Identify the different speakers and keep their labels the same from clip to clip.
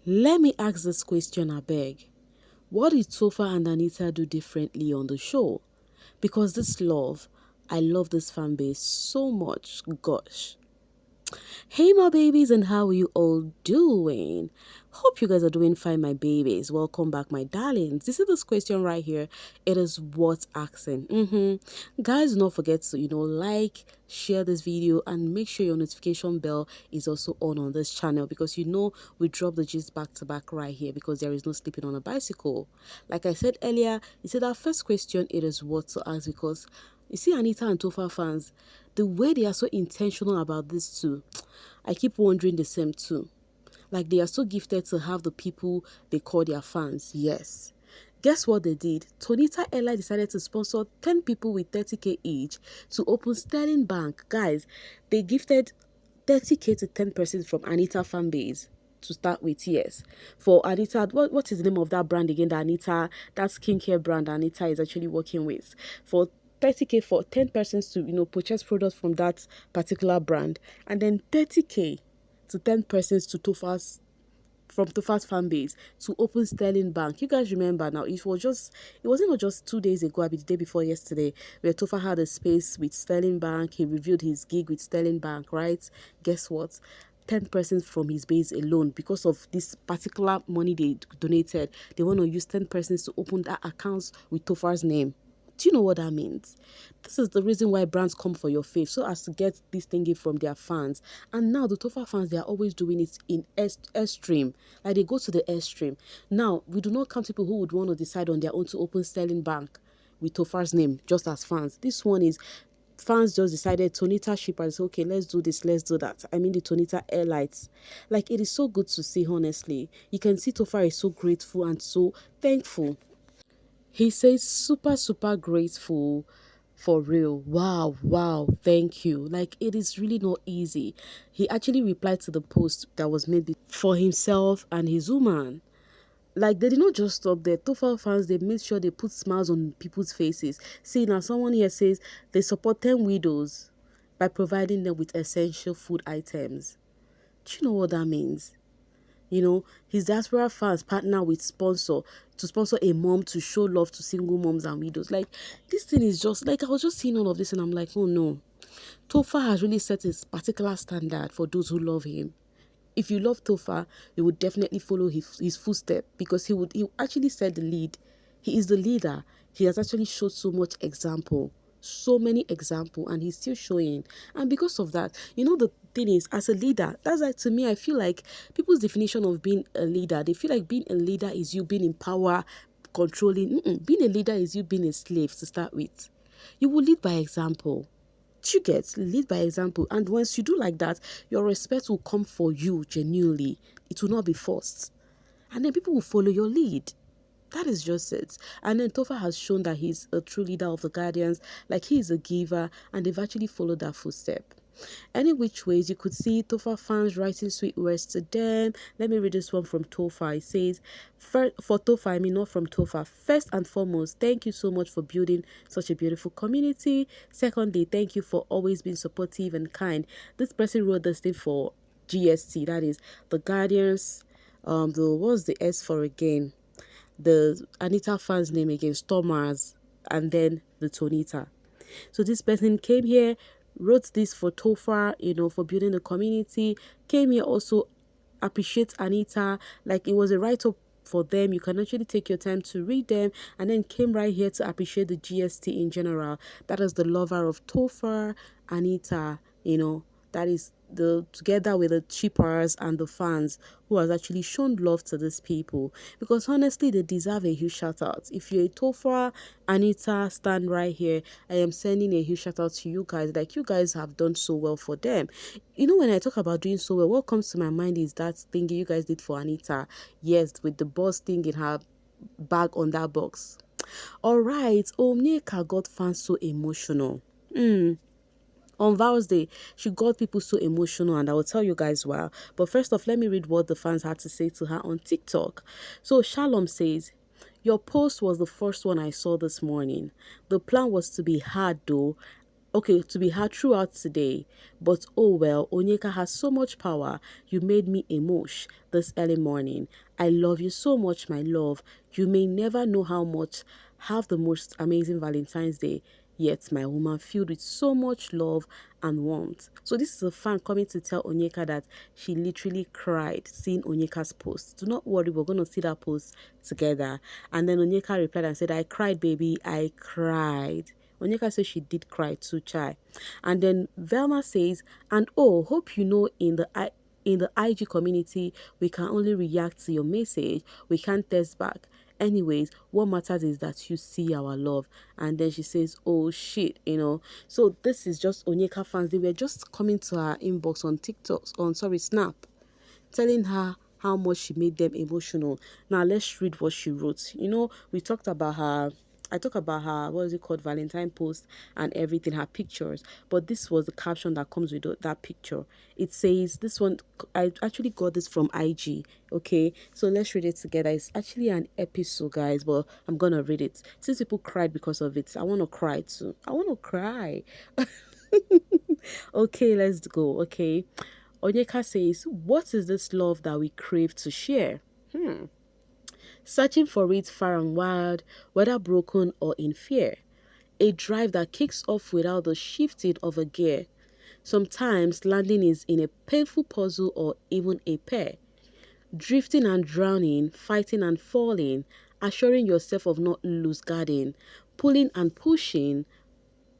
Speaker 1: Let me ask this question, I beg. What did Topher and Anita do differently on the show? Because this love, I love this fan base so much. Gosh. Hey my babies, and how are you all doing? Hope you guys are doing fine, my babies. Welcome back, my darlings. This is this question right here. It is worth asking. Guys, do not forget to like, share this video, and make sure your notification bell is also on this channel, because we drop the gist back to back right here, because there is no sleeping on a bicycle. Like I said earlier, you said our first question, it is worth to ask, because you see Anita and Topher fans, the way they are so intentional about this too, I keep wondering the same too. Like, they are so gifted to have the people they call their fans. Yes. Guess what they did? Tonita Ella decided to sponsor 10 people with 30k each to open Sterling Bank. Guys, they gifted 30k to 10 persons from Anita Fanbase to start with. Yes, for Anita, what is the name of that brand again? That skincare brand Anita is actually working with. For 30k for 10 persons to purchase products from that particular brand, and then 30k to 10 persons to Topher's fan base to open Sterling Bank. You guys remember now, it wasn't just 2 days ago, I mean the day before yesterday, where Topher had a space with Sterling Bank. He reviewed his gig with Sterling Bank, right? Guess what? 10 persons from his base alone, because of this particular money they donated, they want to use 10 persons to open that accounts with Topher's name. Do you know what that means? This is the reason why brands come for your faith, so as to get this thingy from their fans. And now the Topher fans, they are always doing it in extreme. Like, they go to the extreme. Now, we do not count people who would want to decide on their own to open Sterling Bank with Topher's name, just as fans. This one is fans just decided, Tonita shippers, okay, let's do this, let's do that. I mean the Tonita airlights. Like, it is so good to see, honestly. You can see Topher is so grateful and so thankful. He says super, super grateful, for real. Wow, wow, thank you. Like, it is really not easy. He actually replied to the post that was made for himself and his woman. Like, they did not just stop there. Tofel fans, they made sure they put smiles on people's faces. See, now someone here says they support 10 widows by providing them with essential food items. Do you know what that means? His diaspora fans partner with sponsor to sponsor a mom to show love to single moms and widows. Like, this thing is just like, I was just seeing all of this and I'm like, oh no. Topher has really set his particular standard for those who love him. If you love Topher, you would definitely follow his footstep, because he actually set the lead. He is the leader. He has actually showed so much example, so many example, and he's still showing. And because of that, the thing is, as a leader, that's like, to me, I feel like people's definition of being a leader, they feel like being a leader is you being in power, controlling. Being a leader is you being a slave to start with. You will lead by example. You get, lead by example, and once you do like that, your respect will come for you genuinely. It will not be forced, and then people will follow your lead. That is just it. And then Topher has shown that he's a true leader of the Guardians. Like, he is a giver, and they've actually followed that footstep. Any which ways, you could see Topher fans writing sweet words to them. Let me read this one from Topher. It says, for Topher, I mean not from Topher. First and foremost, thank you so much for building such a beautiful community. Secondly, thank you for always being supportive and kind. This person wrote this thing for GST, that is the Guardians. What's the S for again? The Anita fans name again, Stormers, and then the Tonita. So this person came here, wrote this for Topher, for building the community, came here also appreciate Anita, like it was a write-up for them. You can actually take your time to read them, and then came right here to appreciate the GST in general. That is the lover of Topher, Anita, that is the together with the chippers and the fans who has actually shown love to these people, because honestly they deserve a huge shout out. If you're a Topher, Anita stand right here, I am sending a huge shout out to you guys. Like, you guys have done so well for them. When I talk about doing so well, what comes to my mind is that thing you guys did for Anita. Yes, with the boss thing in her bag on that box. All right, Onyeka got fans so emotional. On Val's Day, she got people so emotional, and I will tell you guys why. But first off, let me read what the fans had to say to her on TikTok. So Shalom says, your post was the first one I saw this morning. The plan was to be hard though. Okay, to be hard throughout today, but oh well, Onyeka has so much power. You made me emosh this early morning. I love you so much, my love. You may never know how much. Have the most amazing Valentine's Day. Yet my woman filled with so much love and warmth. So this is a fan coming to tell Onyeka that she literally cried seeing Onyeka's post. Do not worry, we're gonna see that post together. And then Onyeka replied and said, I cried, baby, I cried. Onyeka says she did cry too, chai. And then Velma says, and oh, hope you know in the IG community, we can only react to your message. We can't text back. Anyways, what matters is that you see our love. And then she says, oh shit, you know. So this is just Onyeka fans. They were just coming to her inbox on TikTok, Snap, telling her how much she made them emotional. Now let's read what she wrote. You know, we talked about her. I talk about her, what is it called, Valentine post and everything, her pictures. But this was the caption that comes with that picture. It says, this one, I actually got this from IG, okay? So let's read it together. It's actually an episode, guys, but I'm going to read it. Since people cried because of it, I want to cry too. I want to cry. Okay, let's go, okay? Onyeka says, what is this love that we crave to share? Searching for it far and wide, whether broken or in fear. A drive that kicks off without the shifting of a gear. Sometimes landing is in a painful puzzle or even a pair. Drifting and drowning, fighting and falling, assuring yourself of not loose guarding, pulling and pushing,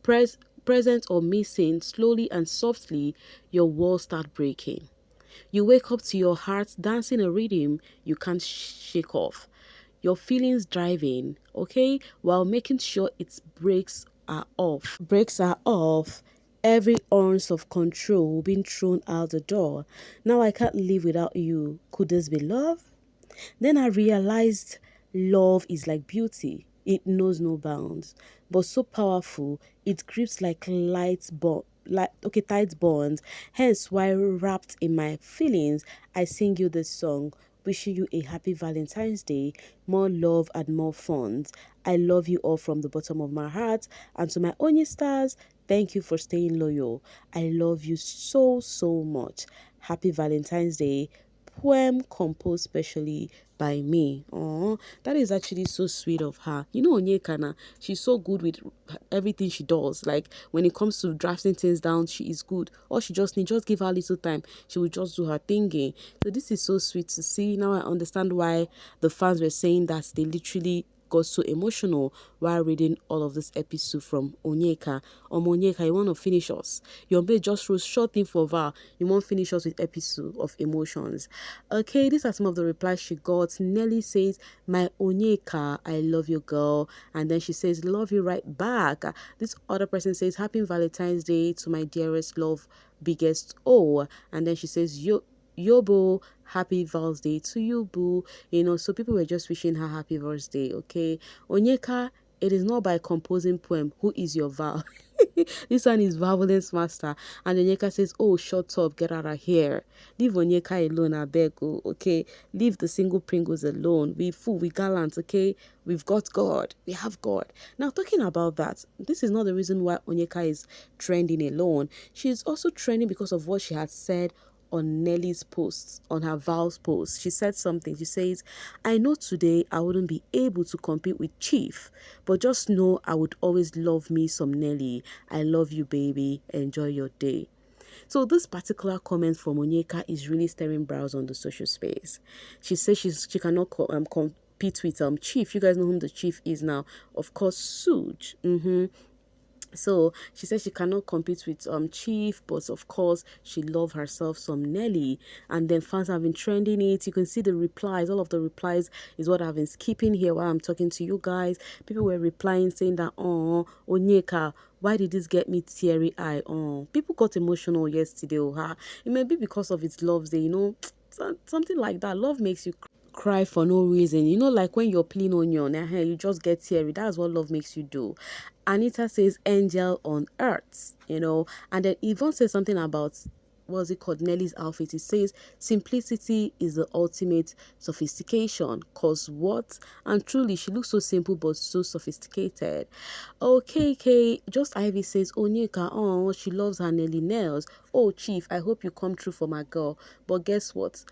Speaker 1: present or missing, slowly and softly, your walls start breaking. You wake up to your heart dancing a rhythm you can't shake off. Your feelings driving, okay, while making sure its brakes are off. Brakes are off. Every ounce of control being thrown out the door. Now I can't live without you. Could this be love? Then I realized love is like beauty. It knows no bounds, but so powerful, it grips like tight bonds. Hence why wrapped in my feelings, I sing you this song, wishing you a happy Valentine's Day, more love and more fun. I love you all from the bottom of my heart, and to my Onye stars, thank you for staying loyal. I love you so, so much. Happy Valentine's Day. Poem composed specially by me. Oh, that is actually so sweet of her. You know, Onyeka, na, she's so good with everything she does. Like when it comes to drafting things down, she is good. All she just needs, just give her a little time. She will just do her thinking. So this is so sweet to see. Now I understand why the fans were saying that they literally got so emotional while reading all of this episode from Onyeka. Onyeka, you want to finish us? Your babe just wrote short thing for Val. You want to finish us with episode of emotions. Okay, these are some of the replies she got. Nelly says, my Onyeka, I love you, girl. And then she says, love you right back. This other person says, happy Valentine's Day to my dearest love, biggest O. And then she says, yo boo, happy Val's Day to you, boo. You know, so people were just wishing her happy birthday, okay? Onyeka, it is not by composing poem. Who is your Val? This one is Valence Master. And Onyeka says, oh, shut up, get out of here. Leave Onyeka alone, I beg you, okay? Leave the single Pringles alone. We fool, we gallant, okay? We've got God. We have God. Now, talking about that, this is not the reason why Onyeka is trending alone. She is also trending because of what she had said on Nelly's post, on her Val's post. She said something. She says, I know today I wouldn't be able to compete with Chief, but just know I would always love me some Nelly. I love you, baby. Enjoy your day. So this particular comment from Onyeka is really stirring brows on the social space. She says she cannot compete with Chief. You guys know whom the Chief is now. Of course, Sooj. So she says she cannot compete with Chief, but of course she loves herself some Nelly. And then fans have been trending it. You can see the replies. All of the replies is what I've been skipping here while I'm talking to you guys. People were replying saying that, oh, Onyeka, why did this get me teary eye? Oh, people got emotional yesterday. Oh, huh? It may be because of its loves day, you know, something like that. Love makes you cry for no reason, you know, like when you're peeling onion, you just get teary. That's what love makes you do. Anita says angel on earth, you know, and then Yvonne says something about what's it called, Nelly's outfit. It says simplicity is the ultimate sophistication. Cause what? And truly, she looks so simple but so sophisticated. Okay, okay. Just Ivy says, Onyeka, oh, she loves her Nelly nails. Oh, Chief, I hope you come true for my girl. But guess what?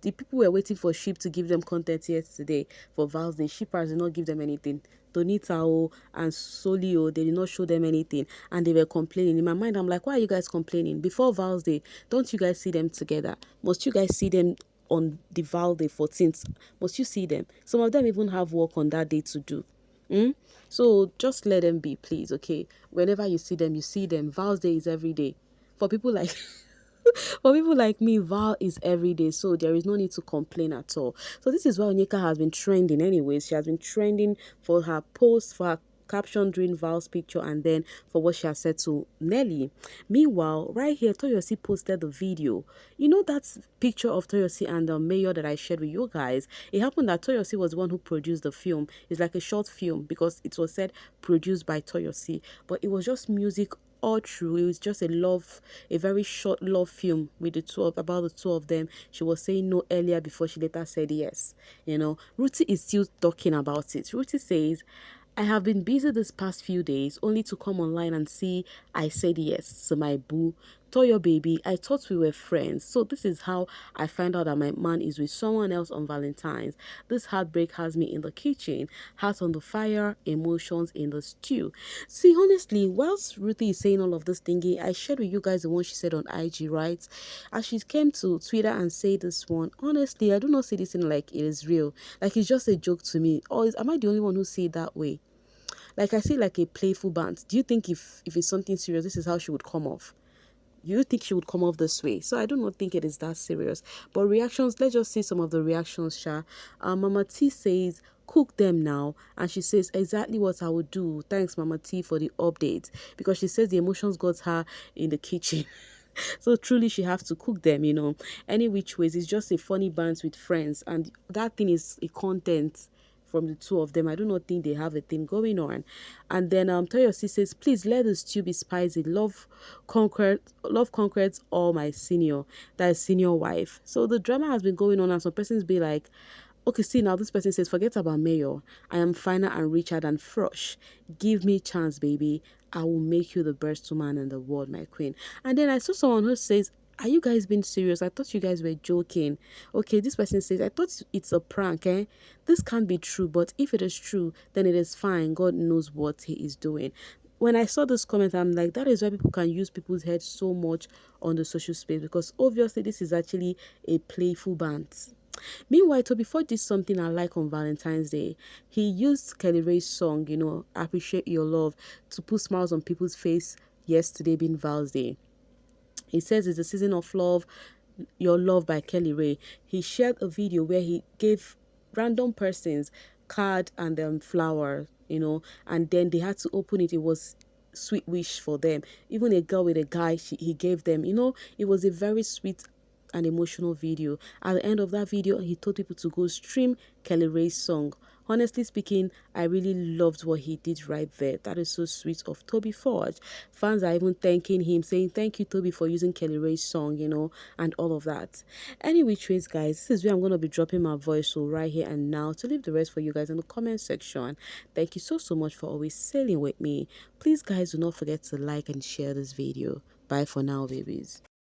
Speaker 1: The people were waiting for Sheep to give them content yesterday for Val's Day. Shippers did not give them anything. Donita and Solio, they did not show them anything, and they were complaining. In my mind, I'm like, why are you guys complaining? Before Val's Day, don't you guys see them together? Must you guys see them on the Val Day 14th? Must you see them? Some of them even have work on that day to do. So just let them be, please, okay? Whenever you see them, you see them. Val's Day is every day. For people like for people like me, Val is every day, so there is no need to complain at all. So this is why Onyeka has been trending anyways. She has been trending for her post, for her caption during Val's picture, and then for what she has said to Nelly. Meanwhile, right here, Toyosi posted the video. You know that picture of Toyosi and the mayor that I shared with you guys? It happened that Toyosi was the one who produced the film. It's like a short film because it was said produced by Toyosi, but it was just music all true. It was just a very short love film with about the two of them. She was saying no earlier before she later said yes. Ruthie is still talking about it. Ruthie says, I have been busy this past few days only to come online and see I said yes to my boo. Toyo baby, I thought we were friends. So this is how I find out that my man is with someone else on Valentine's. This heartbreak has me in the kitchen, heart on the fire, emotions in the stew. See, honestly, whilst Ruthie is saying all of this thingy, I shared with you guys the one she said on IG, right? As she came to Twitter and said this one, honestly, I do not see this thing like it is real. Like it's just a joke to me. Or am I the only one who see it that way? Like I see like a playful band. Do you think if it's something serious, this is how she would come off? You think she would come off this way? So I do not think it is that serious. But reactions, let's just see some of the reactions, Sha. Mama T says, cook them now. And she says, exactly what I would do. Thanks, Mama T, for the update. Because she says the emotions got her in the kitchen. So truly she has to cook them. Any which ways, it's just a funny bands with friends. And that thing is a content from the two of them. I do not think they have a thing going on. And then Toyosi says, please let the stew be spicy. Love conquers all my senior. That is senior wife. So the drama has been going on and some persons be like, okay, see now this person says, forget about Mayor. I am finer and richer than Frosh. Give me chance, baby. I will make you the best woman in the world, my queen. And then I saw someone who says, are you guys being serious? I thought you guys were joking. Okay, this person says, I thought it's a prank, eh? This can't be true, but if it is true, then it is fine. God knows what he is doing. When I saw this comment, I'm like, that is why people can use people's heads so much on the social space, because obviously this is actually a playful band. Meanwhile, Toby Ford did something I like on Valentine's Day. He used Kelly Ray's song, Appreciate Your Love, to put smiles on people's face yesterday being Val's Day. He says it's a season of love, your love by Kelly Ray. He shared a video where he gave random persons card and flower, and then they had to open it. It was sweet wish for them. Even a girl with a guy, he gave them. It was a very sweet an emotional video. At the end of that video, he told people to go stream Kelly Ray's song. Honestly speaking, I really loved what he did right there. That is so sweet of Toby Forge. Fans are even thanking him, saying, thank you, Toby, for using Kelly Ray's song, and all of that. Anyway, guys, this is where I'm going to be dropping my voice so right here and now to leave the rest for you guys in the comment section. Thank you so much for always sailing with me. Please, guys, do not forget to like and share this video. Bye for now, babies.